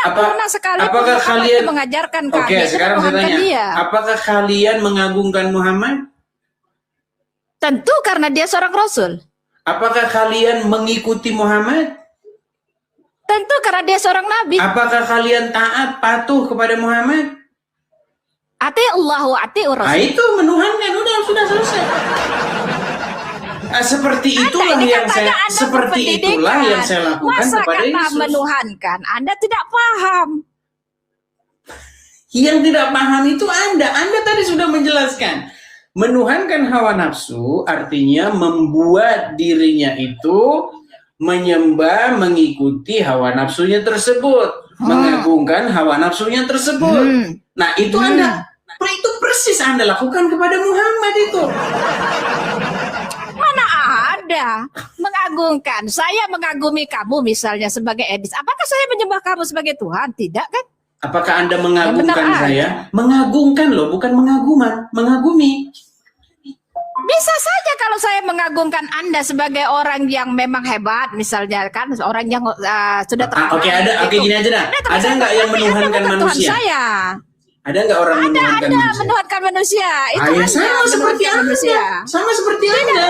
pernah sekalipun apakah Muhammad kalian mengajarkan kami. Oke, sekarang saya tanya, dia. apakah kalian mengagungkan Muhammad? Tentu karena dia seorang rasul. Apakah kalian mengikuti Muhammad? Tentu karena dia seorang nabi. Apakah kalian taat, patuh kepada Muhammad? Ati Allah wa ati Nah, Rasul. itu menuhankan, sudah selesai. Seperti itulah yang saya lakukan Masa kepada kata Yesus. menuhankan, Anda tidak paham. Yang tidak paham itu Anda tadi sudah menjelaskan. Menuhankan hawa nafsu artinya membuat dirinya itu menyembah, mengikuti hawa nafsunya tersebut, mengagungkan hawa nafsunya tersebut. Nah, itu itu persis Anda lakukan kepada Muhammad itu. Mana ada mengagungkan? Saya mengagumi kamu misalnya sebagai Edis. Apakah saya menyembah kamu sebagai Tuhan? Tidak kan? Apakah Anda mengagungkan saya? Mengagungkan loh, bukan mengagumi. Bisa saja kalau saya mengagungkan Anda sebagai orang yang memang hebat, misalnya kan orang yang sudah terkenal. Oke, gini aja dah. Ada nggak yang menuhankan manusia? Saya. Ada nggak orang menuhankan manusia? Menuhankan manusia. Itu sama seperti Anda. Sama seperti Anda.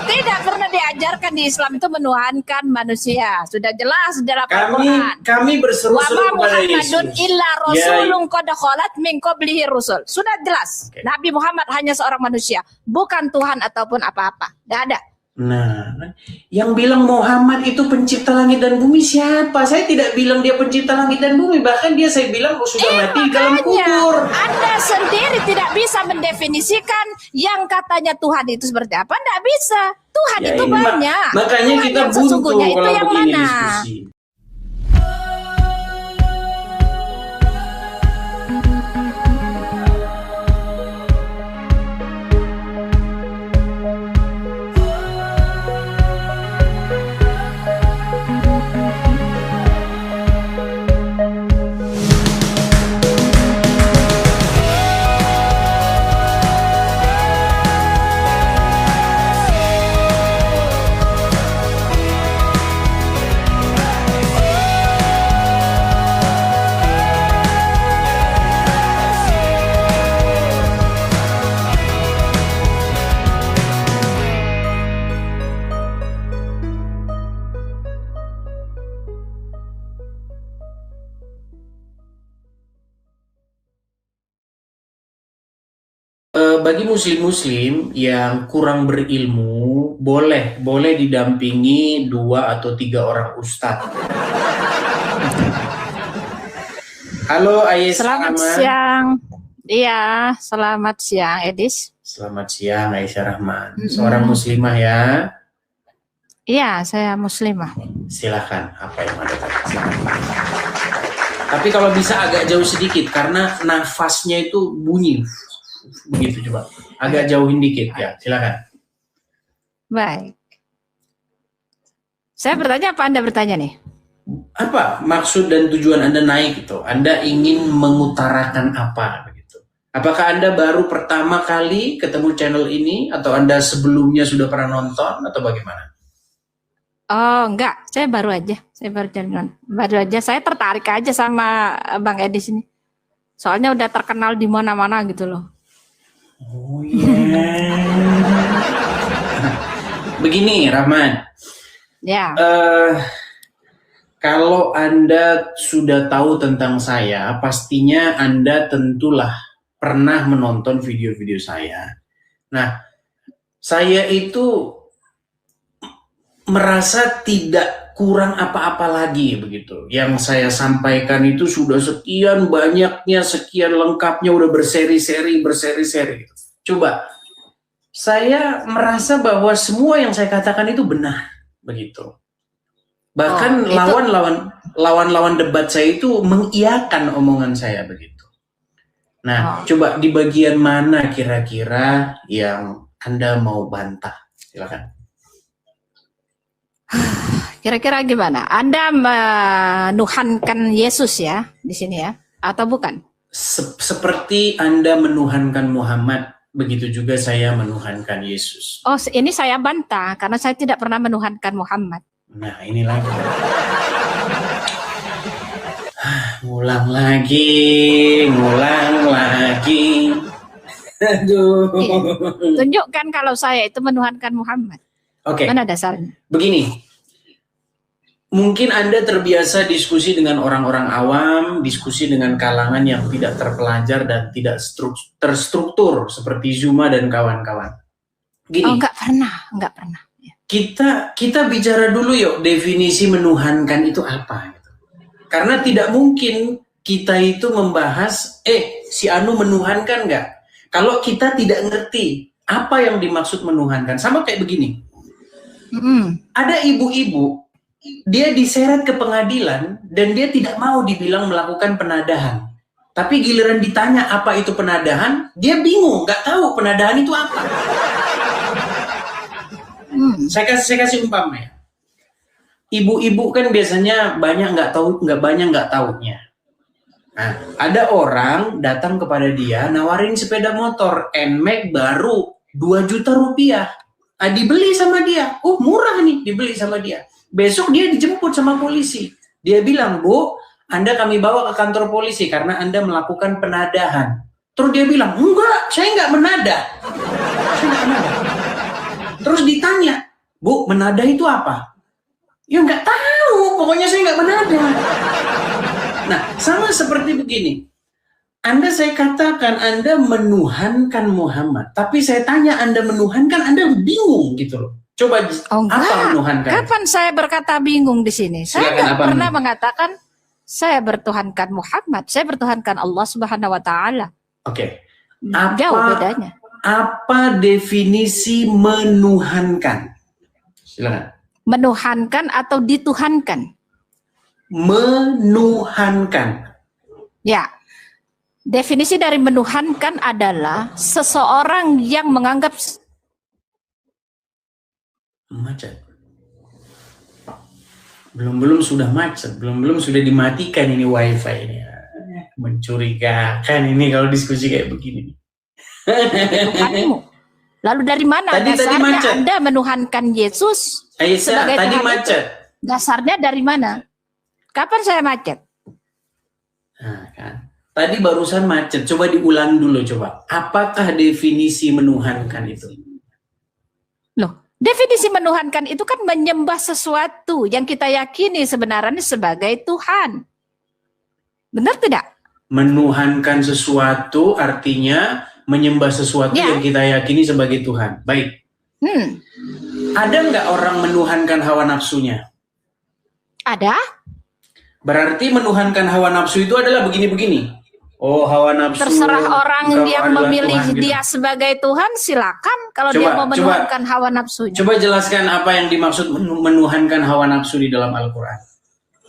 Tidak pernah diajarkan di Islam itu menuhankan manusia. Sudah jelas dalam Al-Quran. Kami berseru-seru kepada Yesus. Muhammadun illa rasulun qad khalat min qablihi rusul. Sudah jelas. Okay. Nabi Muhammad hanya seorang manusia, bukan Tuhan ataupun apa-apa. Tidak ada. Nah, yang bilang Muhammad itu pencipta langit dan bumi siapa? Saya tidak bilang dia pencipta langit dan bumi. Bahkan saya bilang sudah mati di dalam kubur. Anda sendiri tidak bisa mendefinisikan yang katanya Tuhan itu seperti apa. Tidak bisa. Tuhan itu banyak. Makanya Tuhan kita buntu kalau yang begini mana? diskusi. Bagi muslim-muslim yang kurang berilmu, boleh didampingi 2 atau 3 orang ustadz. Halo Ayes, selamat siang. Iya, selamat siang Edis. Selamat siang Aisyah Rahman. Seorang muslimah ya? Iya, saya muslimah. Silahkan, apa yang ada tadi? Tapi kalau bisa agak jauh sedikit karena nafasnya itu bunyi. Begitu, coba agak jauhin dikit ya, silakan. Baik, saya bertanya apa Anda bertanya nih? Apa maksud dan tujuan Anda naik itu? Anda ingin mengutarakan apa begitu? Apakah Anda baru pertama kali ketemu channel ini atau Anda sebelumnya sudah pernah nonton atau bagaimana? Oh enggak, saya baru aja, saya tertarik aja sama Bang Edis ini. Soalnya udah terkenal di mana-mana gitu loh. Oh iya. Begini Rahman. Ya. Kalau Anda sudah tahu tentang saya, pastinya Anda tentulah pernah menonton video-video saya. Nah, saya itu merasa tidak kurang apa-apa lagi begitu. Yang saya sampaikan itu sudah sekian banyaknya, sekian lengkapnya, udah berseri-seri. Coba, saya merasa bahwa semua yang saya katakan itu benar begitu. Bahkan lawan-lawan debat saya itu mengiyakan omongan saya begitu. Nah, coba di bagian mana kira-kira yang Anda mau bantah? Silakan. Kira-kira gimana? Anda menuhankan Yesus ya di sini ya, atau bukan? Seperti Anda menuhankan Muhammad, begitu juga saya menuhankan Yesus. Oh, ini saya bantah karena saya tidak pernah menuhankan Muhammad. Nah, ini lagi. Ngulang lagi, ngulang lagi. Aduh. Iya. Tunjukkan kalau saya itu menuhankan Muhammad. Oke, Mana dasarnya? begini. Mungkin Anda terbiasa diskusi dengan orang-orang awam, diskusi dengan kalangan yang tidak terpelajar dan tidak terstruktur seperti Zuma dan kawan-kawan. Gini. Oh, enggak pernah. Ya. Kita bicara dulu yuk, definisi menuhankan itu apa? Karena tidak mungkin kita itu membahas, si Anu menuhankan nggak? Kalau kita tidak ngerti apa yang dimaksud menuhankan, sama kayak begini. Ada ibu-ibu, dia diseret ke pengadilan dan dia tidak mau dibilang melakukan penadahan. Tapi giliran ditanya apa itu penadahan, dia bingung, nggak tahu penadahan itu apa. Saya kasih umpama ya. Ibu-ibu kan biasanya banyak nggak tahunya. Nah, ada orang datang kepada dia nawarin sepeda motor NMAX baru 2 juta rupiah. Dibeli sama dia. Murah nih, dibeli sama dia. Besok dia dijemput sama polisi. Dia bilang, "Bu, Anda kami bawa ke kantor polisi karena Anda melakukan penadahan." Terus dia bilang, "Enggak, saya nggak menadah." Terus ditanya, "Bu, menadah itu apa?" "Ya nggak tahu, pokoknya saya nggak menadah." Nah, sama seperti begini. Saya katakan Anda menuhankan Muhammad, tapi saya tanya Anda menuhankan, Anda bingung gitu loh. Coba apa menuhankan? Kapan saya berkata bingung di sini? Saya nggak pernah mengatakan saya bertuhankan Muhammad, saya bertuhankan Allah Subhanahu wa taala. Oke. Jauh bedanya. Apa definisi menuhankan? Silakan. Menuhankan atau dituhankan? Menuhankan. Ya. Definisi dari menuhankan adalah seseorang yang menganggap macet. Belum sudah macet, belum sudah dimatikan ini wifi ini. Mencurigakan ini kalau diskusi kayak begini. Tuhanmu. Lalu dari mana dasarnya Anda menuhankan Yesus sebagai tadi Tuhan macet. Itu? Dasarnya dari mana? Kapan saya macet? Nah, kan. Tadi barusan macet. Coba diulang dulu coba. Apakah definisi menuhankan itu? Loh, definisi menuhankan itu kan menyembah sesuatu yang kita yakini sebenarnya sebagai Tuhan. Benar tidak? Menuhankan sesuatu artinya menyembah sesuatu yang kita yakini sebagai Tuhan. Baik. Ada nggak orang menuhankan hawa nafsunya? Ada. Berarti menuhankan hawa nafsu itu adalah begini-begini. Hawa nafsu. Terserah orang yang memilih Tuhan, dia gitu. Sebagai Tuhan, silakan. Kalau dia mau menuhankan hawa nafsunya. Coba jelaskan apa yang dimaksud menuhankan hawa nafsu di dalam Al-Quran.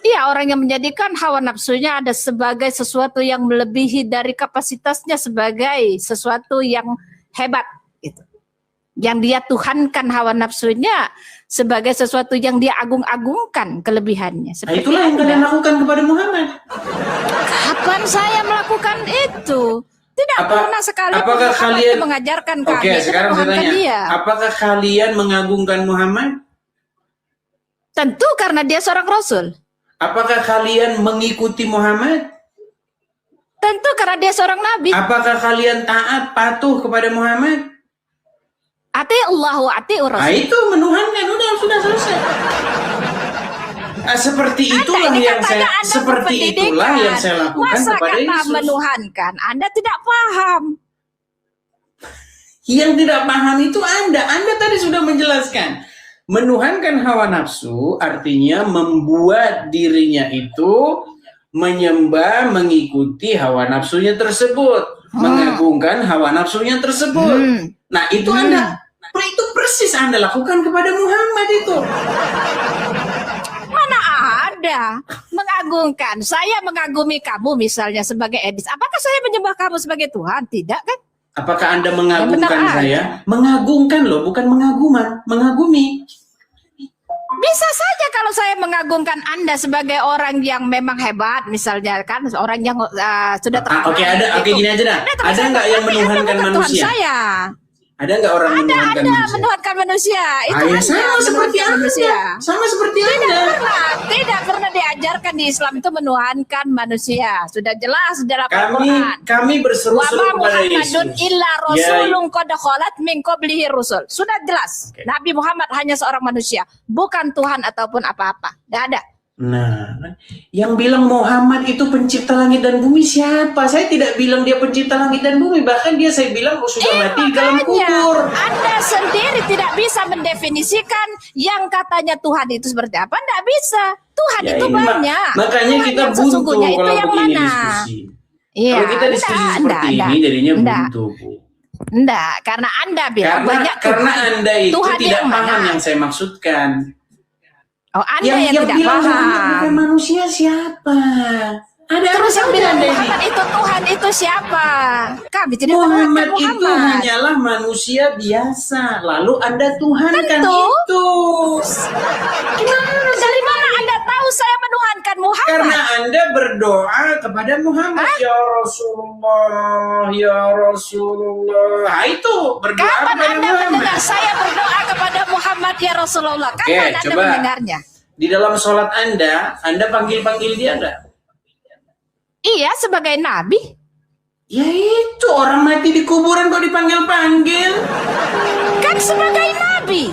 Iya, orang yang menjadikan hawa nafsunya ada sebagai sesuatu yang melebihi dari kapasitasnya sebagai sesuatu yang hebat. Gitu. Yang dia tuhankan hawa nafsunya sebagai sesuatu yang dia agung-agungkan kelebihannya. Itulah yang kalian lakukan kepada Muhammad. Kapan saya melakukan itu? Tidak pernah sekali. Apakah kalian mengajarkan kami? Oke, sekarang saya tanya. Dia. Apakah kalian mengagungkan Muhammad? Tentu karena dia seorang Rasul. Apakah kalian mengikuti Muhammad? Tentu karena dia seorang Nabi. Apakah kalian taat, patuh kepada Muhammad? Ati Allah wa ati Rasul. Nah, itu menuhankan, sudah selesai. Seperti itulah yang saya lakukan kepada Yesus. Menuhankan, Anda tidak paham. Yang tidak paham itu Anda tadi sudah menjelaskan. Menuhankan hawa nafsu artinya membuat dirinya itu menyembah, mengikuti hawa nafsunya tersebut, mengagungkan hawa nafsunya tersebut. Nah, itu itu persis Anda lakukan kepada Muhammad itu. Mana ada mengagungkan? Saya mengagumi kamu misalnya sebagai Edis. Apakah saya menyembah kamu sebagai Tuhan? Tidak kan? Apakah Anda mengagungkan saya? Mengagungkan loh, bukan mengagumi. Bisa saja kalau saya mengagungkan Anda sebagai orang yang memang hebat, misalnya kan orang yang sudah terkenal. Oke, gini aja dah. Ada nggak yang menuhankan manusia? Ada nggak orang menuhankan manusia? Menuhankan manusia. Itu Ya sama seperti Anda. Sama seperti Anda. Tidak pernah diajarkan di Islam itu menuhankan manusia. Sudah jelas dalam Al-Quran. Kami berseru-seru kepada Yesus. Muhammadun illa rasulun qad khalat min qablihi rusul. Sudah jelas. Okay. Nabi Muhammad hanya seorang manusia, bukan Tuhan ataupun apa-apa. Tidak ada. Nah, yang bilang Muhammad itu pencipta langit dan bumi siapa? Saya tidak bilang dia pencipta langit dan bumi. Bahkan saya bilang sudah mati dalam kubur. Anda sendiri tidak bisa mendefinisikan yang katanya Tuhan itu seperti apa. Tidak bisa. Tuhan Ya, itu banyak. Makanya Tuhan kita yang buntu sesungguhnya itu kalau yang begini mana? diskusi. Iya, Kalau kita diskusi seperti ini jadinya buntu, Bu. Enggak, karena Anda bilang banyak karena Anda itu Tuhan tidak yang paham mana? yang saya maksudkan. Oh, Anda yang tidak bilang Muhammad paham. bukan manusia siapa? Ada Terus yang apa bilang Anda ini? Muhammad itu Tuhan itu siapa? Kami tidak Muhammad menuhankan itu Muhammad. hanyalah manusia biasa. Lalu Anda tuhankan Tentu. itu. Dari mana Anda tahu saya menuhankan Muhammad? Karena Anda berdoa kepada Muhammad. Ya Rasulullah, ya Rasulullah. Nah, itu berdoa Kapan kepada Anda Muhammad. mendengar saya berdoa kepada Muhammad ya Rasulullah? Kapan Oke, Anda coba. mendengarnya? Di dalam sholat Anda panggil-panggil dia enggak? Iya, sebagai nabi. Ya itu orang mati di kuburan kok dipanggil-panggil. Kan sebagai nabi.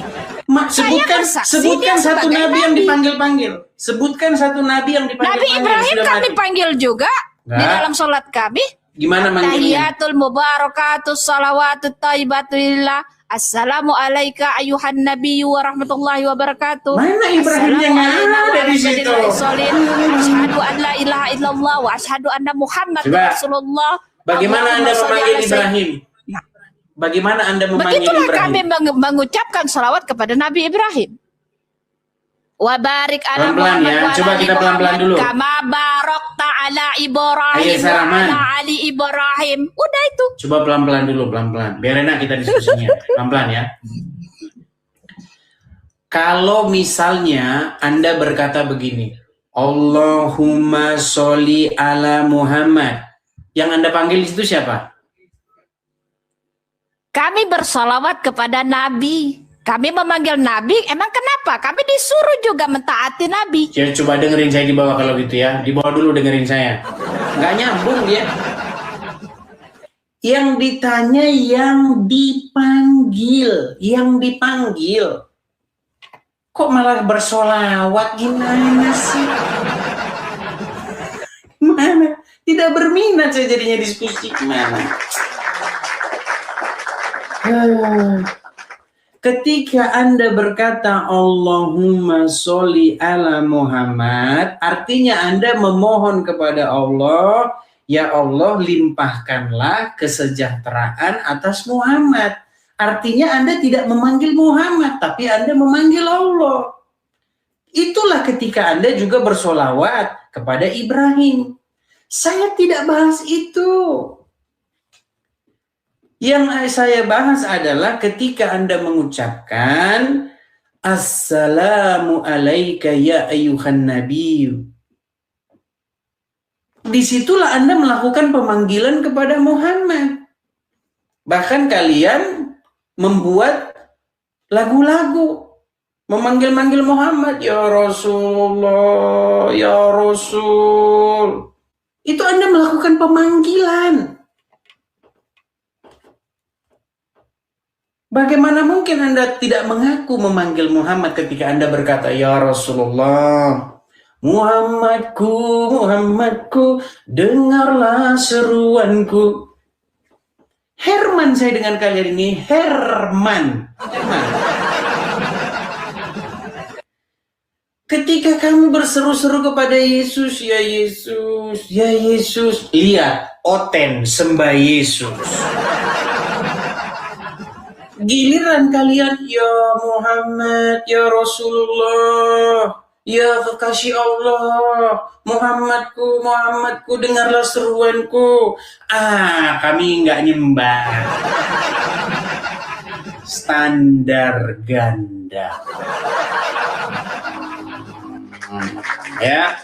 Sebutkan bersaksi sebutkan dia satu sebagai nabi yang nabi. dipanggil-panggil. Sebutkan satu nabi yang dipanggil-panggil. Nabi Ibrahim sudah kan mati. dipanggil juga di Enggak. dalam sholat kami. Gimana manggilnya? Tahiyatul mubarakatuh salawatut thayyibatuillah. Assalamu alayka ayuhan nabiyyu wa rahmatullahi wa barakatuh. Mana Ibrahim yang ada di situ? Asyhadu an la ilaha illallah wa asyhadu anna Muhammad Coba. Rasulullah. Bagaimana Anda Allahumma sholli memanggil ala sayyidina. Ibrahim? Nah, Bagaimana Anda memanggil begitulah Ibrahim? kami mengucapkan salawat kepada Nabi Ibrahim. Wa barik ala Pelan-pelan Muhammad ya. wa Coba ala ali kita pelan-pelan Muhammad dulu. kama barakta ala Ibrahim Ayo, wa Sarahman. ala ali Ibrahim. Udah itu. Coba pelan-pelan dulu, pelan-pelan. Biar enak kita diskusinya. Pelan-pelan ya. Kalau misalnya Anda berkata begini, Allahumma sholli ala Muhammad. Yang Anda panggil itu siapa? Kami bersolawat kepada Nabi. Kami memanggil Nabi. Emang kenapa? Kami disuruh juga mentaati Nabi. Ya, coba dengerin saya di bawah kalau gitu ya. Di bawah dulu dengerin saya. Nggak nyambung dia. Yang ditanya yang dipanggil. Yang dipanggil. Kok malah bersolawat gimana sih? Gimana? Tidak berminat saya jadinya diskusi gimana? Ketika Anda berkata Allahumma sholli ala Muhammad, artinya Anda memohon kepada Allah, ya Allah limpahkanlah kesejahteraan atas Muhammad. Artinya Anda tidak memanggil Muhammad, tapi Anda memanggil Allah. Itulah ketika Anda juga bersolawat kepada Ibrahim. Saya tidak bahas itu. Yang saya bahas adalah ketika Anda mengucapkan Assalamu alayka ya ayyuhan nabiyyu. Disitulah Anda melakukan pemanggilan kepada Muhammad. Bahkan kalian membuat lagu-lagu memanggil-manggil Muhammad, ya Rasulullah, ya Rasul. Itu Anda melakukan pemanggilan. Bagaimana mungkin Anda tidak mengaku memanggil Muhammad ketika Anda berkata, ya Rasulullah, Muhammadku, Muhammadku, dengarlah seruanku. Herman saya dengan kalian ini, Herman. Ketika kamu berseru-seru kepada Yesus, ya Yesus, ya Yesus. Lihat, Oten sembah Yesus. Giliran kalian, ya Muhammad, ya Rasulullah, ya kekasih Allah, Muhammadku, Muhammadku, dengarlah seruanku. Kami nggak nyembah. Standar ganda. Ya,